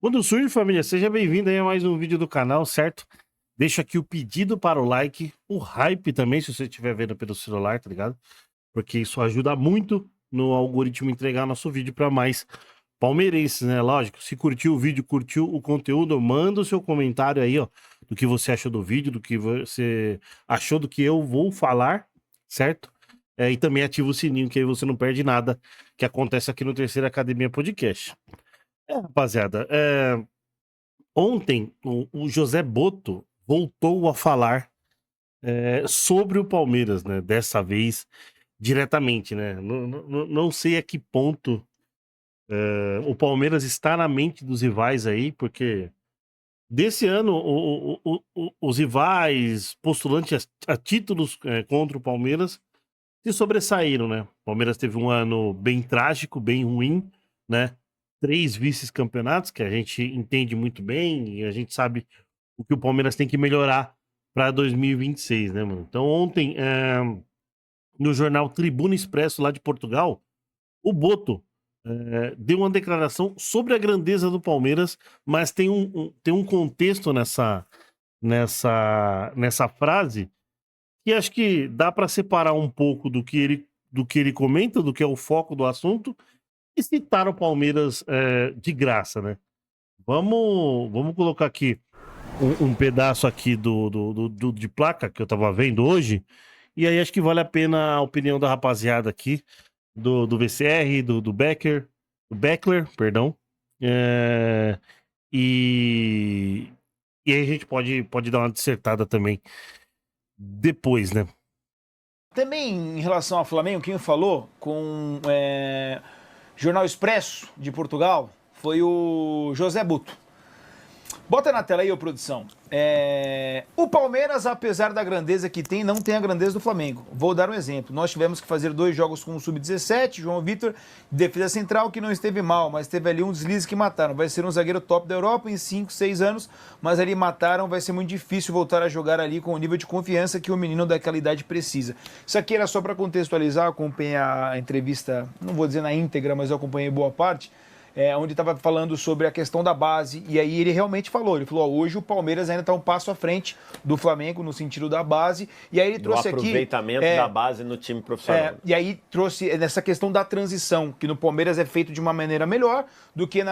Quando surge, família, seja bem-vindo aí a mais um vídeo do canal, certo? Deixa aqui o pedido para o like, o hype também, se você estiver vendo pelo celular, tá ligado? Porque isso ajuda muito no algoritmo entregar nosso vídeo para mais palmeirenses, né? Lógico, se curtiu o vídeo, curtiu o conteúdo, manda o seu comentário aí, ó, do que você achou do vídeo, do que você achou do que eu vou falar, certo? E também ativa o sininho, que aí você não perde nada que acontece aqui no Terceira Academia Podcast. Rapaziada, ontem o José Boto voltou a falar sobre o Palmeiras, né? Dessa vez diretamente, né? Não sei a que ponto o Palmeiras está na mente dos rivais aí, porque desse ano os rivais postulantes a títulos contra o Palmeiras se sobressaíram, né? O Palmeiras teve um ano bem trágico, bem ruim, né? 3 vice-campeonatos que a gente entende muito bem e a gente sabe o que o Palmeiras tem que melhorar para 2026, né, mano? Então, ontem, no jornal Tribuna Expresso, lá de Portugal, o Boto deu uma declaração sobre a grandeza do Palmeiras, mas tem um contexto nessa frase que acho que dá para separar um pouco do que ele comenta, do que é o foco do assunto, e citar o Palmeiras de graça, né? Vamos colocar aqui um pedaço aqui de placa que eu tava vendo hoje, e aí acho que vale a pena a opinião da rapaziada aqui, do VCR, do Beckler, perdão. É, e, e aí a gente pode dar uma dissertada também depois, né? Também em relação ao Flamengo, quem falou com Jornal Expresso de Portugal foi o José Buto. Bota na tela aí, ô produção. O Palmeiras, apesar da grandeza que tem, não tem a grandeza do Flamengo. Vou dar um exemplo. Nós tivemos que fazer 2 jogos com o Sub-17, João Vitor, defesa central, que não esteve mal, mas teve ali um deslize que mataram. Vai ser um zagueiro top da Europa em 5, 6 anos, mas ali mataram, vai ser muito difícil voltar a jogar ali com o nível de confiança que o menino daquela idade precisa. Isso aqui era só para contextualizar, acompanhei a entrevista, não vou dizer na íntegra, mas eu acompanhei boa parte, onde estava falando sobre a questão da base, e aí ele realmente falou, hoje o Palmeiras ainda está um passo à frente do Flamengo no sentido da base, e aí ele trouxe aqui... O aproveitamento da base no time profissional. E aí trouxe nessa questão da transição, que no Palmeiras é feito de uma maneira melhor do que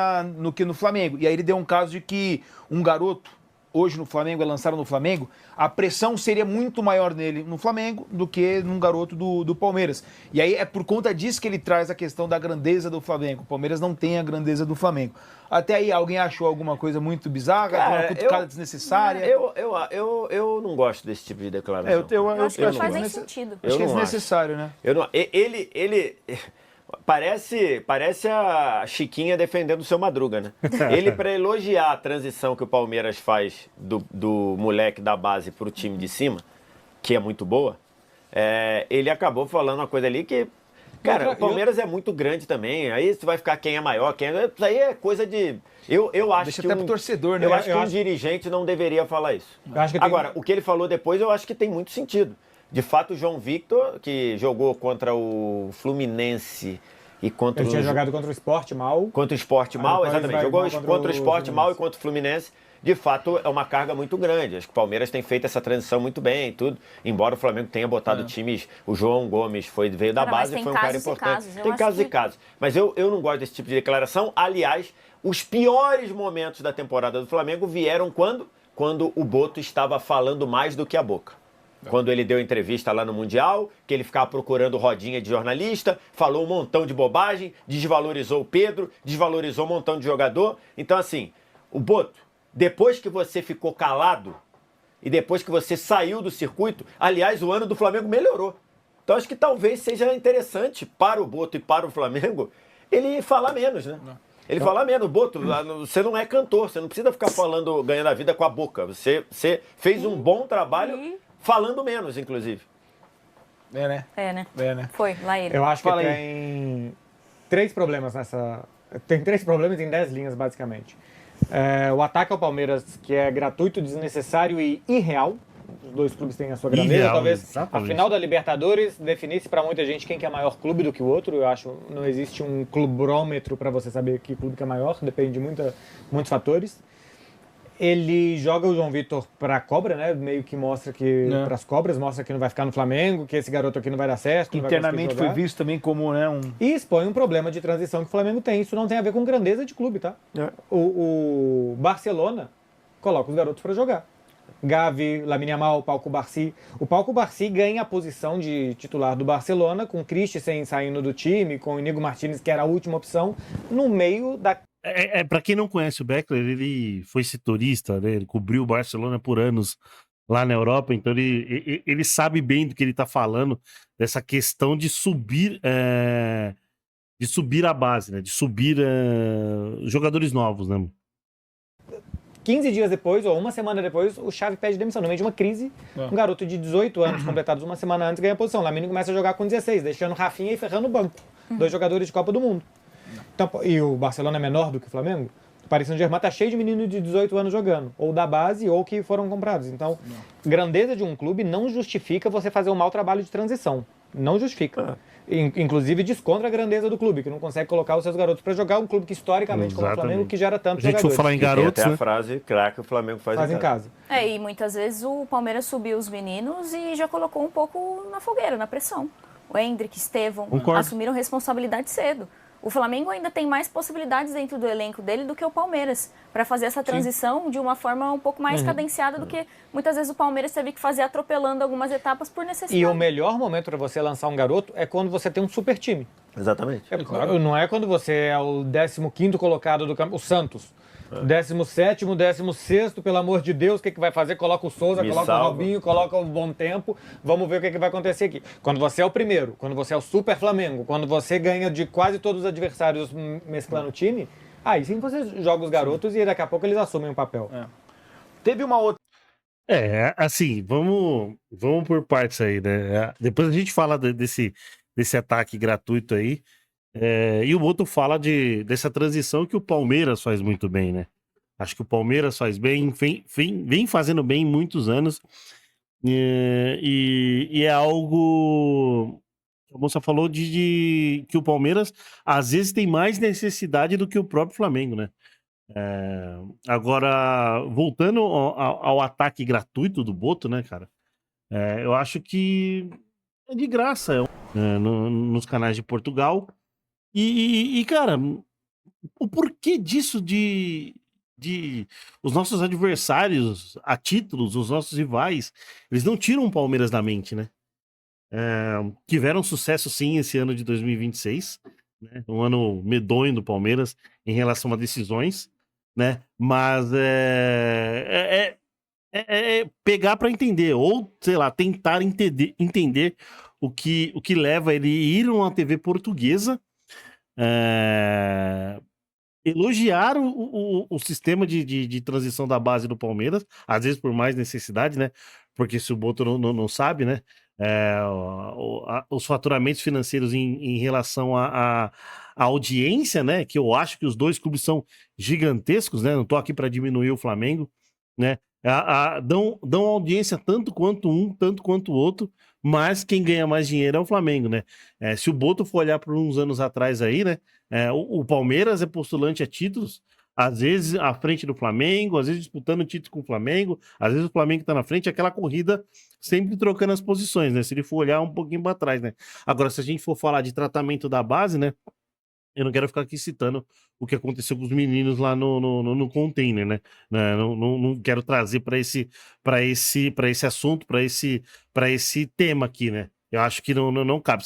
no Flamengo, e aí ele deu um caso de que um garoto, hoje no Flamengo, é lançado no Flamengo, a pressão seria muito maior nele no Flamengo do que num garoto do Palmeiras. E aí é por conta disso que ele traz a questão da grandeza do Flamengo. O Palmeiras não tem a grandeza do Flamengo. Até aí, alguém achou alguma coisa muito bizarra, uma cutucada desnecessária? Eu não gosto desse tipo de declaração. Eu acho que não faz nem sentido. Acho que é desnecessário, né? Ele parece a Chiquinha defendendo o seu Madruga, né? Ele, para elogiar a transição que o Palmeiras faz do moleque da base pro time de cima, que é muito boa, ele acabou falando uma coisa ali que... Cara, o Palmeiras é muito grande também. Aí você vai ficar quem é maior, isso aí é coisa de... Eu acho Deixa que até pro torcedor, né? Eu acho que um dirigente não deveria falar isso. Agora, o que ele falou depois, eu acho que tem muito sentido. De fato, o João Victor, que jogou contra o Fluminense e contra Ele tinha jogado contra o Sport mal. Contra o Sport mal, exatamente. Jogou contra o Sport mal e contra o Fluminense. De fato, é uma carga muito grande. Acho que o Palmeiras tem feito essa transição muito bem, tudo. Embora o Flamengo tenha botado times... O João Gomes veio da base e foi um cara importante. Tem casos e casos. Mas eu não gosto desse tipo de declaração. Aliás, os piores momentos da temporada do Flamengo vieram quando? Quando o Boto estava falando mais do que a boca. Quando ele deu entrevista lá no Mundial, que ele ficava procurando rodinha de jornalista, falou um montão de bobagem, desvalorizou o Pedro, desvalorizou um montão de jogador. Então, assim, o Boto, depois que você ficou calado e depois que você saiu do circuito, aliás, o ano do Flamengo melhorou. Então, acho que talvez seja interessante para o Boto e para o Flamengo ele falar menos, né? Ele fala menos, Boto, você não é cantor, você não precisa ficar falando, ganhando a vida com a boca. Você fez um bom trabalho... Falando menos, inclusive. É, né? Foi, lá ele. Eu acho que tem 3 problemas nessa... Tem 3 problemas em 10 linhas, basicamente. O ataque ao Palmeiras, que é gratuito, desnecessário e irreal. Os dois clubes têm a sua grandeza. Ideal, Talvez exatamente. a final da Libertadores definisse para muita gente quem que é maior clube do que o outro. Eu acho que não existe um clubrômetro para você saber que clube que é maior. Depende de muitos fatores. Ele joga o João Vitor para a cobra, né? Meio que mostra que para as cobras, mostra que não vai ficar no Flamengo, que esse garoto aqui não vai dar certo. Não internamente vai foi visto também como, né, E expõe um problema de transição que o Flamengo tem. Isso não tem a ver com grandeza de clube, tá? O Barcelona coloca os garotos para jogar. Gavi, Lamine Yamal, Pau Cubarsí. O Pau Cubarsí ganha a posição de titular do Barcelona, com o Christensen saindo do time, com o Inigo Martínez, que era a última opção, no meio da... Para quem não conhece o Beckler, ele foi setorista, né? Ele cobriu o Barcelona por anos lá na Europa, então ele sabe bem do que ele está falando, dessa questão de subir a base, né? De subir jogadores novos, né? 15 dias depois, ou uma semana depois, o Xavi pede demissão. No meio de uma crise, um garoto de 18 anos, completados uma semana antes, ganha a posição. Lamine começa a jogar com 16, deixando Rafinha e Ferran no banco. 2 jogadores de Copa do Mundo. Então, e o Barcelona é menor do que o Flamengo? O Paris Saint-Germain tá cheio de meninos de 18 anos jogando. Ou da base, ou que foram comprados. Então, grandeza de um clube não justifica você fazer um mau trabalho de transição. Não justifica. Inclusive, descontra a grandeza do clube, que não consegue colocar os seus garotos para jogar. Um clube que, historicamente, como o Flamengo, que gera tantos jogadores. A gente for falar em garotos, tem até a frase craque, o Flamengo faz em casa. E muitas vezes o Palmeiras subiu os meninos e já colocou um pouco na fogueira, na pressão. O Endrick, Estevão, assumiram responsabilidade cedo. O Flamengo ainda tem mais possibilidades dentro do elenco dele do que o Palmeiras, para fazer essa transição de uma forma um pouco mais cadenciada do que muitas vezes o Palmeiras teve que fazer atropelando algumas etapas por necessidade. E o melhor momento para você lançar um garoto é quando você tem um super time. Exatamente. Não é quando você é o 15º colocado do campeonato, o Santos. 17º, 16º, pelo amor de Deus, o que vai fazer? Coloca o Souza, coloca o Robinho, coloca o Bom Tempo, vamos ver o que vai acontecer aqui. Quando você é o primeiro, quando você é o Super Flamengo, quando você ganha de quase todos os adversários mesclando o time, aí sim você joga os garotos e daqui a pouco eles assumem o papel. Teve uma outra... assim, vamos por partes aí, né? Depois a gente fala desse ataque gratuito aí. E o Boto fala dessa transição que o Palmeiras faz muito bem, né? Acho que o Palmeiras faz bem, vem fazendo bem muitos anos. E é algo... A moça falou de que o Palmeiras, às vezes, tem mais necessidade do que o próprio Flamengo, né? Agora, voltando ao ataque gratuito do Boto, né, cara? Eu acho que é de graça nos canais de Portugal. E, cara, o porquê disso de os nossos adversários a títulos, os nossos rivais, eles não tiram o Palmeiras da mente, né? Tiveram sucesso, sim, esse ano de 2026, né? Um ano medonho do Palmeiras em relação a decisões, né? Mas pegar para entender, ou, sei lá, tentar entender o que leva ele a ir numa TV portuguesa, elogiar o sistema de transição da base do Palmeiras, às vezes por mais necessidade, né? Porque se o Boto não sabe, né? Os faturamentos financeiros em relação à audiência, né? Que eu acho que os dois clubes são gigantescos, né? Não tô aqui para diminuir o Flamengo, né? Dão audiência tanto quanto um, tanto quanto o outro, mas quem ganha mais dinheiro é o Flamengo, né? Se o Boto for olhar por uns anos atrás aí, né? O Palmeiras é postulante a títulos, às vezes à frente do Flamengo, às vezes disputando título com o Flamengo, às vezes o Flamengo tá na frente, aquela corrida sempre trocando as posições, né? Se ele for olhar um pouquinho para trás, né? Agora, se a gente for falar de tratamento da base, né? Eu não quero ficar aqui citando o que aconteceu com os meninos lá no container, né? Não quero trazer para esse assunto, para esse tema aqui, né? Eu acho que não cabe.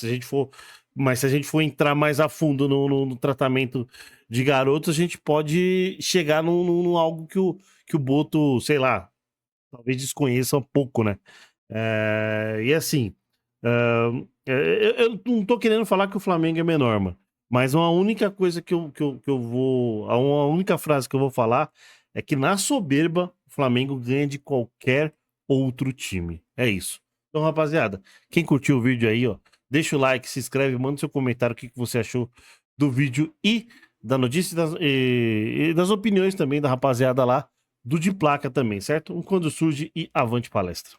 Mas se a gente for entrar mais a fundo no tratamento de garotos, a gente pode chegar num algo que o Boto, sei lá, talvez desconheça um pouco, né? E assim, eu não tô querendo falar que o Flamengo é menor, mano. Mas uma única coisa que eu vou... Uma única frase que eu vou falar é que na soberba o Flamengo ganha de qualquer outro time. É isso. Então, rapaziada, quem curtiu o vídeo aí, ó, deixa o like, se inscreve, manda seu comentário o que você achou do vídeo e da notícia e das opiniões também da rapaziada lá do De Placa também, certo? Um Quando Surge e avante palestra.